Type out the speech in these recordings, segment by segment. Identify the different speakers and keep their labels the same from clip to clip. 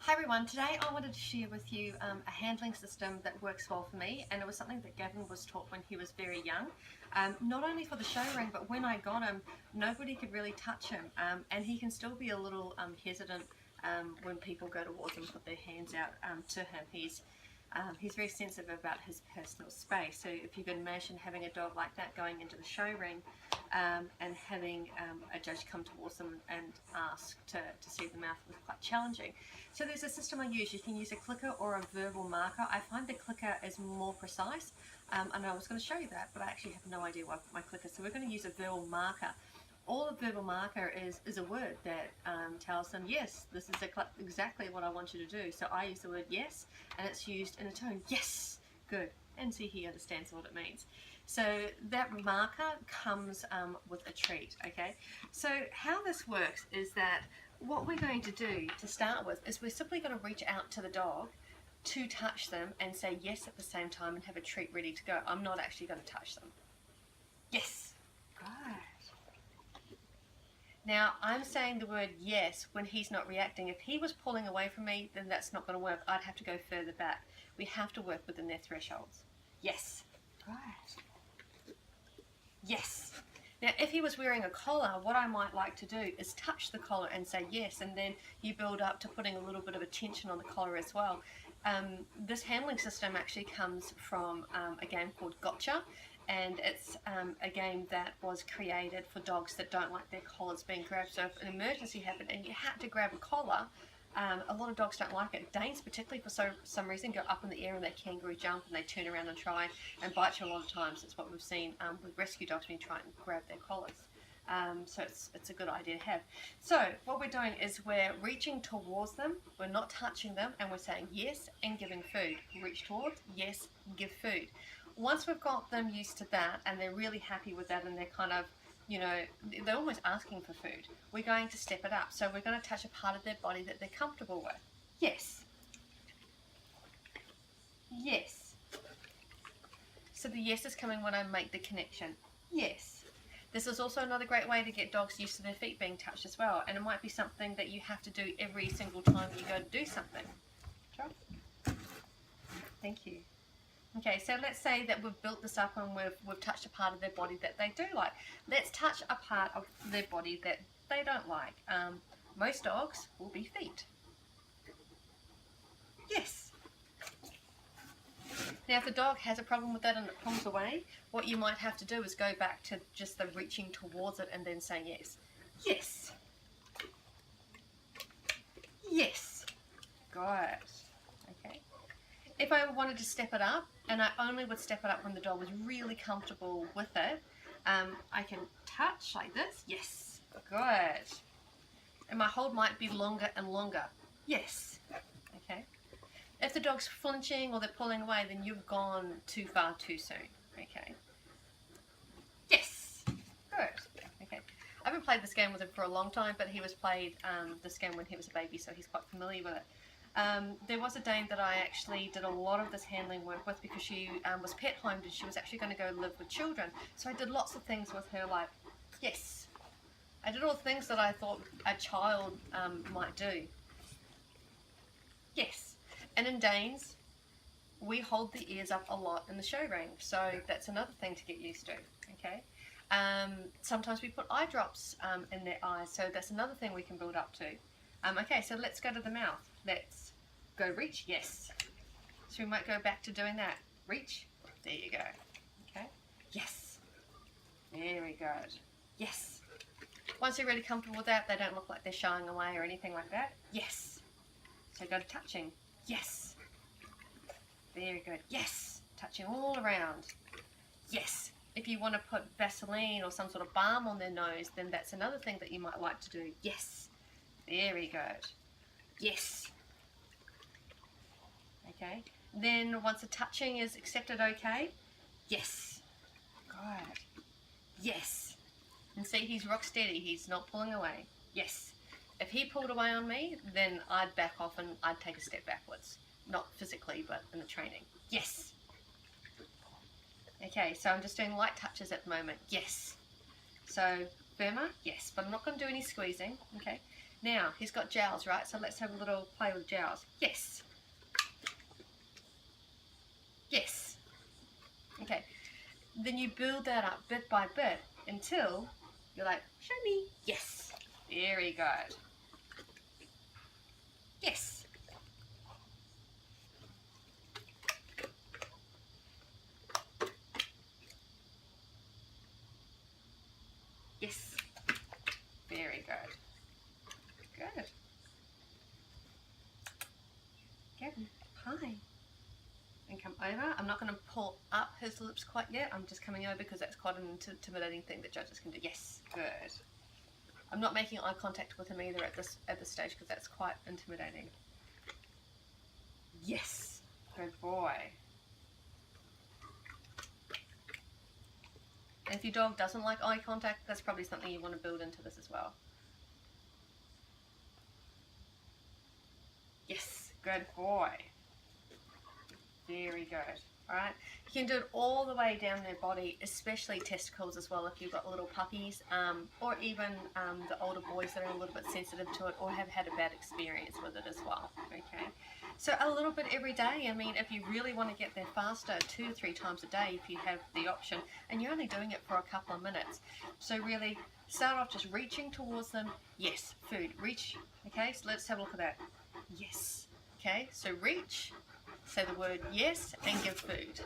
Speaker 1: Hi everyone, today I wanted to share with you a handling system that works well for me, and it was something that Gavin was taught when he was very young. Not only for the show ring, but when I got him, nobody could really touch him, and he can still be a little hesitant when people go towards him, put their hands out to him. He's very sensitive about his personal space. So if you can imagine having a dog like that going into the show ring and having a judge come towards them and ask to see the mouth was quite challenging. So there's a system I use. You can use a clicker or a verbal marker. I find the clicker is more precise, and I was going to show you that, but I actually have no idea why I put my clicker. So we're going to use a verbal marker. All a verbal marker is a word that tells them, yes, this is exactly what I want you to do. So I use the word yes, and it's used in a tone, yes, good. And see, he understands what it means. So that marker comes with a treat, okay? So how this works is that what we're going to do to start with is we're simply going to reach out to the dog to touch them and say yes at the same time and have a treat ready to go. I'm not actually going to touch them. Yes. Good. Now, I'm saying the word yes when he's not reacting. If he was pulling away from me, then that's not going to work. I'd have to go further back. We have to work within their thresholds. Yes. Right. Yes. Now, if he was wearing a collar, what I might like to do is touch the collar and say yes, and then you build up to putting a little bit of attention on the collar as well. This handling system actually comes from a game called Gotcha, and it's a game that was created for dogs that don't like their collars being grabbed. So if an emergency happened and you had to grab a collar, a lot of dogs don't like it. Danes particularly, for some reason, go up in the air and they kangaroo jump and they turn around and try and bite you a lot of times. It's what we've seen with rescue dogs when you try and grab their collars. So it's a good idea to have. So what we're doing is we're reaching towards them, we're not touching them, and we're saying yes and giving food. Reach towards, yes, give food. Once we've got them used to that and they're really happy with that and they're kind of, they're almost asking for food, we're going to step it up. So we're going to touch a part of their body that they're comfortable with. Yes. Yes. So the yes is coming when I make the connection. Yes. This is also another great way to get dogs used to their feet being touched as well. And it might be something that you have to do every single time you go to do something. Sure. Thank you. Okay, so let's say that we've built this up and we've touched a part of their body that they do like. Let's touch a part of their body that they don't like. Most dogs will be feet. Yes. Now if the dog has a problem with that and it pulls away, what you might have to do is go back to just the reaching towards it and then say yes. Yes. Yes. Good. Okay. If I wanted to step it up, and I only would step it up when the dog was really comfortable with it, I can touch like this. Yes. Good. And my hold might be longer and longer. Yes. Okay. If the dog's flinching or they're pulling away, then you've gone too far too soon. Okay. Yes. Good. Okay. I haven't played this game with him for a long time, but he was played this game when he was a baby, so he's quite familiar with it. There was a Dane that I actually did a lot of this handling work with because she was pet homed and she was actually going to go live with children. So I did lots of things with her like, yes. I did all the things that I thought a child might do. Yes. And in Danes, we hold the ears up a lot in the show ring. So that's another thing to get used to. Okay. Sometimes we put eye drops in their eyes. So that's another thing we can build up to. Okay, so let's go to the mouth. Let's go reach, yes. So we might go back to doing that. Reach, there you go. Okay, yes. Very good. Yes. Once you're really comfortable with that, they don't look like they're shying away or anything like that. Yes. So go to touching. Yes. Very good. Yes. Touching all around. Yes. If you want to put Vaseline or some sort of balm on their nose, then that's another thing that you might like to do. Yes. Very good. Yes. Okay. Then once the touching is accepted, okay. Yes. Good. Yes. And see, he's rock steady. He's not pulling away. Yes. If he pulled away on me, then I'd back off and I'd take a step backwards. Not physically, but in the training. Yes. Okay, so I'm just doing light touches at the moment. Yes. So firmer, yes, but I'm not going to do any squeezing. Okay. Now, he's got jowls, right? So let's have a little play with jowls. Yes. Yes. Okay. Then you build that up bit by bit until you're like, show me. Yes. Very good. Yes. Yes. Very good. Good. Gavin, hi. And come over. I'm not going to pull up his lips quite yet. I'm just coming over because that's quite an intimidating thing that judges can do. Yes. Good. I'm not making eye contact with him either at this stage because that's quite intimidating. Yes. Good boy. And if your dog doesn't like eye contact, that's probably something you want to build into this as well. Yes, good boy. Very good. Alright, you can do it all the way down their body, especially testicles as well if you've got little puppies, or even the older boys that are a little bit sensitive to it or have had a bad experience with it as well. Okay, so a little bit every day. I mean, if you really want to get there faster, 2 to 3 times a day if you have the option, and you're only doing it for a couple of minutes. So really start off just reaching towards them. Yes, food, reach. Okay, so let's have a look at that. Yes. Okay, so reach, say the word yes, and give food.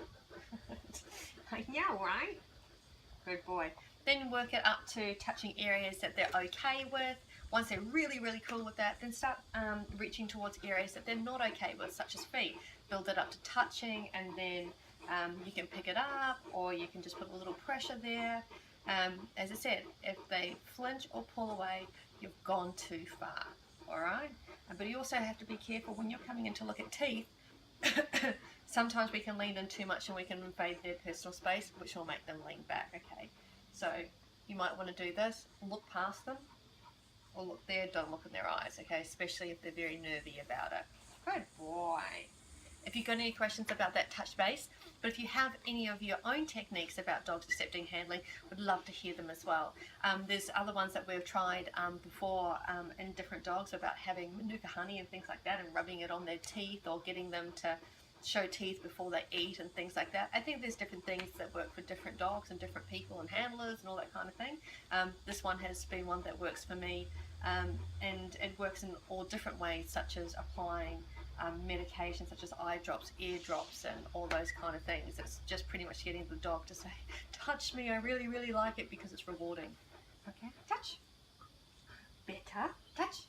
Speaker 1: Yeah, right? Good boy. Then work it up to touching areas that they're okay with. Once they're really, really cool with that, then start reaching towards areas that they're not okay with, such as feet. Build it up to touching, and then you can pick it up, or you can just put a little pressure there. As I said, if they flinch or pull away, you've gone too far. Alright? But you also have to be careful when you're coming in to look at teeth. Sometimes we can lean in too much and we can invade their personal space, which will make them lean back. Okay, so you might want to do this, look past them, or look there, don't look in their eyes. Okay, especially if they're very nervy about it. Good boy. If you've got any questions about that touch base, but if you have any of your own techniques about dogs accepting handling, would love to hear them as well. There's other ones that we've tried before in different dogs about having Manuka honey and things like that, and rubbing it on their teeth, or getting them to show teeth before they eat and things like that. I think there's different things that work for different dogs and different people and handlers and all that kind of thing. This one has been one that works for me, and it works in all different ways, such as applying medication such as eye drops, ear drops, and all those kind of things. It's just pretty much getting the dog to say, touch me, I really, really like it, because it's rewarding. Okay, touch. Better, touch.